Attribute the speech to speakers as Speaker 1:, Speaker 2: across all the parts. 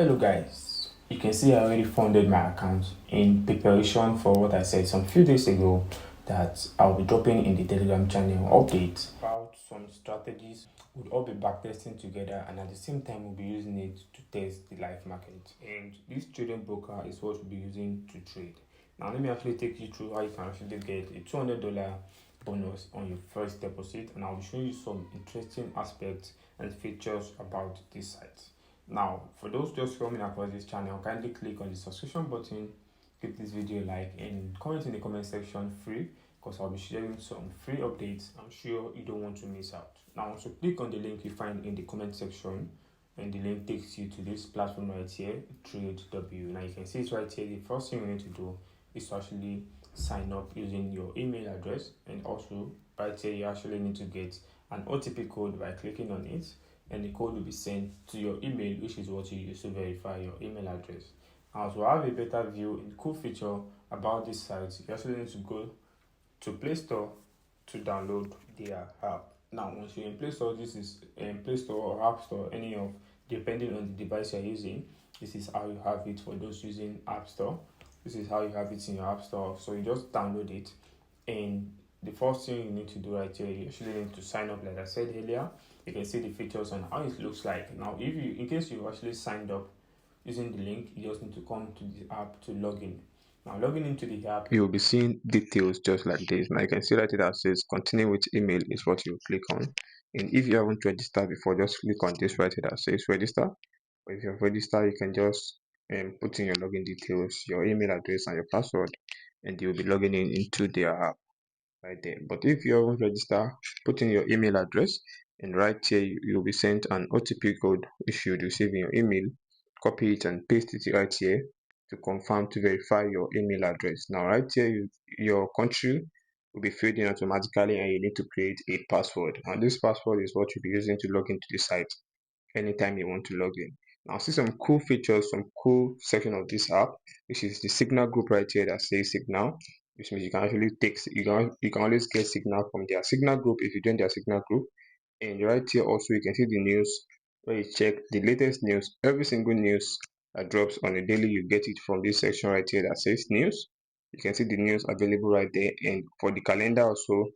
Speaker 1: Hello guys, you can see I already funded my account in preparation for what I said some few days ago that I'll be dropping in the Telegram channel updates about some strategies. We'll all be backtesting together and at the same time we'll be using it to test the live market. And this trading broker is what we'll be using to trade. Now let me actually take you through how you can actually get a $200 bonus on your first deposit, and I'll be showing you some interesting aspects and features about this site. Now, for those just coming across this channel, kindly click on the subscription button, give this video a like, and comment in the comment section free because I'll be sharing some free updates I'm sure you don't want to miss out. Now, so click on the link you find in the comment section, and the link takes you to this platform right here, Tradewill'S. Now, you can see it right here. The first thing you need to do is to actually sign up using your email address, and also right here you actually need to get an OTP code by clicking on it, and the code will be sent to your email, which is what you use to verify your email address. Now, to have a better view and cool feature about this site, you actually need to go to Play Store to download their app. Now, once you're in Play Store, this is Play Store or App Store, any of, depending on the device you're using. This is how you have it for those using App Store. This is how you have it in your App Store. So you just download it, and the first thing you need to do right here, you actually need to sign up. Like I said earlier, you can see the features and how it looks like. Now, if you, in case you've actually signed up using the link, you just need to come to the app to log in. Now, logging into the app, you'll be seeing details just like this. Now, you can see right here that says continue with email is what you click on. And if you haven't registered before, just click on this right here that says register. But if you've registered, you can just put in your login details, your email address, and your password, and you'll be logging in into their app right there. But if you haven't registered, put in your email address, and right here you'll be sent an OTP code which you'll receive in your email. Copy it and paste it right here to confirm, to verify your email address. Now right here, your country will be filled in automatically, and you need to create a password. And this password is what you'll be using to log into the site anytime you want to log in. Now see some cool features, some cool section of this app, which is the signal group right here that says signal, which means you can actually take, you can always get signal from their signal group if you join their signal group. And right here also you can see the news, where you check the latest news. Every single news that drops on a daily, you get it from this section right here that says news. You can see the news available right there, and for the calendar also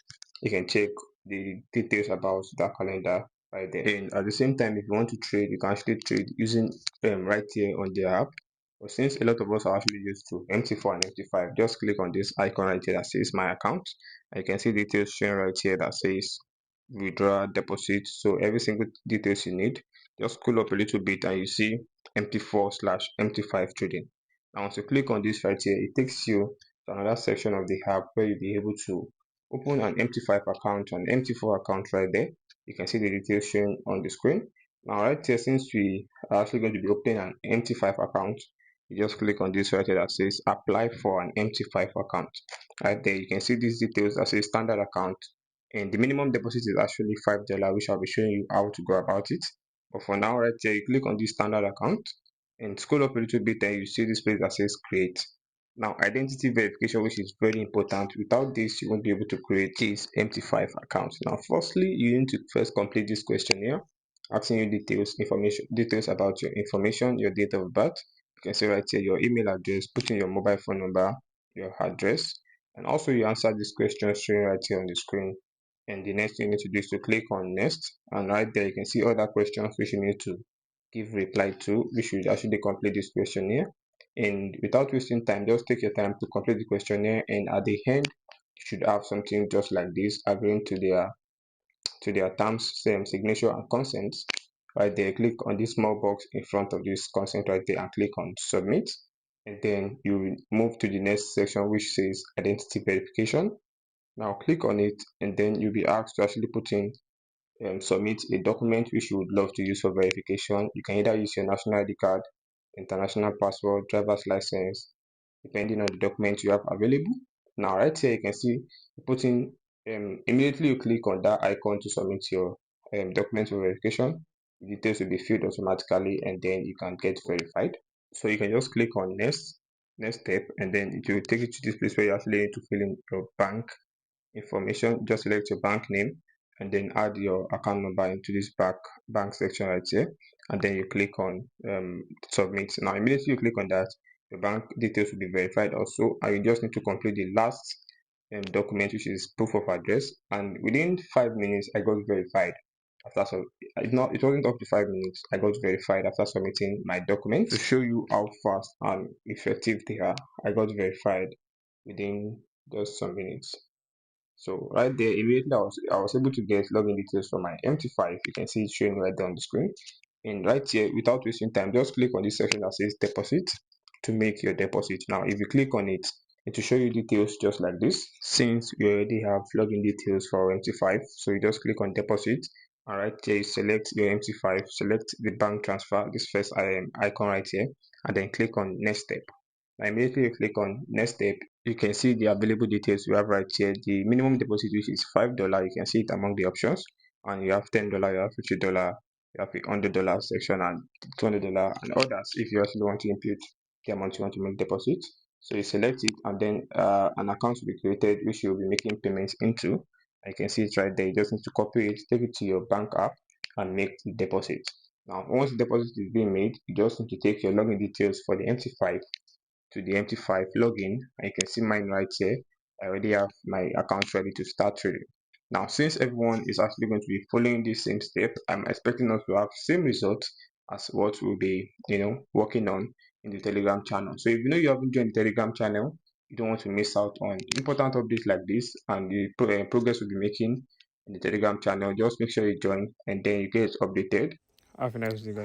Speaker 1: you can check the details about that calendar right there. And at the same time, if you want to trade, you can actually trade using right here on the app. But since a lot of us are actually used to MT4 and MT5, just click on this icon right here that says my account, and you can see details showing right here that says withdraw deposit. So every single details you need, just scroll up a little bit and you see MT4/MT5 trading. Now once you click on this right here, it takes you to another section of the app where you'll be able to open an MT5 account and MT4 account right there. You can see the details shown on the screen. Now right here, since we are actually going to be opening an MT5 account, you just click on this right here that says apply for an MT5 account. Right there you can see these details that says standard account, and the minimum deposit is actually $5, which I'll be showing you how to go about it. But for now, right here, you click on this standard account and scroll up a little bit, and you see this place that says create. Now, identity verification, which is very important. Without this, you won't be able to create this MT5 account. Now, firstly, you need to first complete this questionnaire, asking you details about your information, your date of birth. You can see right here your email address, put in your mobile phone number, your address, and also you answer this question showing right here on the screen. And the next thing you need to do is to click on next, and right there you can see other questions which you need to give reply to, which should actually complete this questionnaire. And without wasting time, just take your time to complete the questionnaire, and at the end you should have something just like this, agreeing to their terms, same signature and consent. Right there, click on this small box in front of this consent right there and click on submit, and then you will move to the next section which says identity verification. Now click on it, and then you'll be asked to actually put in and submit a document which you would love to use for verification. You can either use your national ID card, international passport, driver's license, depending on the document you have available. Now right here you can see you put in, immediately you click on that icon to submit your document for verification. The details will be filled automatically, and then you can get verified. So you can just click on next step, and then it will take you to this place where you actually need to fill in your bank information. Just select your bank name and then add your account number into this bank section right here. and then you click on submit. Now immediately you click on that, your bank details will be verified also, and you just need to complete the last document, which is proof of address. And within 5 minutes I got verified. After so it wasn't up to 5 minutes, I got verified after submitting my documents. To show you how fast and effective they are, I got verified within just some minutes. So right there, immediately I was able to get login details from my MT5. You can see it showing right there on the screen. And right here, without wasting time, just click on this section that says deposit to make your deposit. Now, if you click on it, it will show you details just like this. Since you already have login details for MT5, so you just click on deposit. And right here, you select your MT5, select the bank transfer, this first icon right here, and then click on next step. Now, immediately you click on next step, you can see the available details you have right here. The minimum deposit, which is $5, you can see it among the options, and you have $10, you have $50, you have $100 section, and $200 and others if you actually want to input the amount you want to make deposit. So you select it, and then an account will be created which you'll be making payments into. You can see it right there. You just need to copy it, take it to your bank app, and make the deposit. Now once the deposit is being made, you just need to take your login details for the MT5 to the MT5 login, and you can see mine right here. I already have my account ready to start trading. Now, since everyone is actually going to be following this same step, I'm expecting us to have same results as what we'll be, working on in the Telegram channel. So if you know you haven't joined the Telegram channel, you don't want to miss out on important updates like this and the progress we'll be making in the Telegram channel, just make sure you join and then you get updated.
Speaker 2: Have a nice day, guys.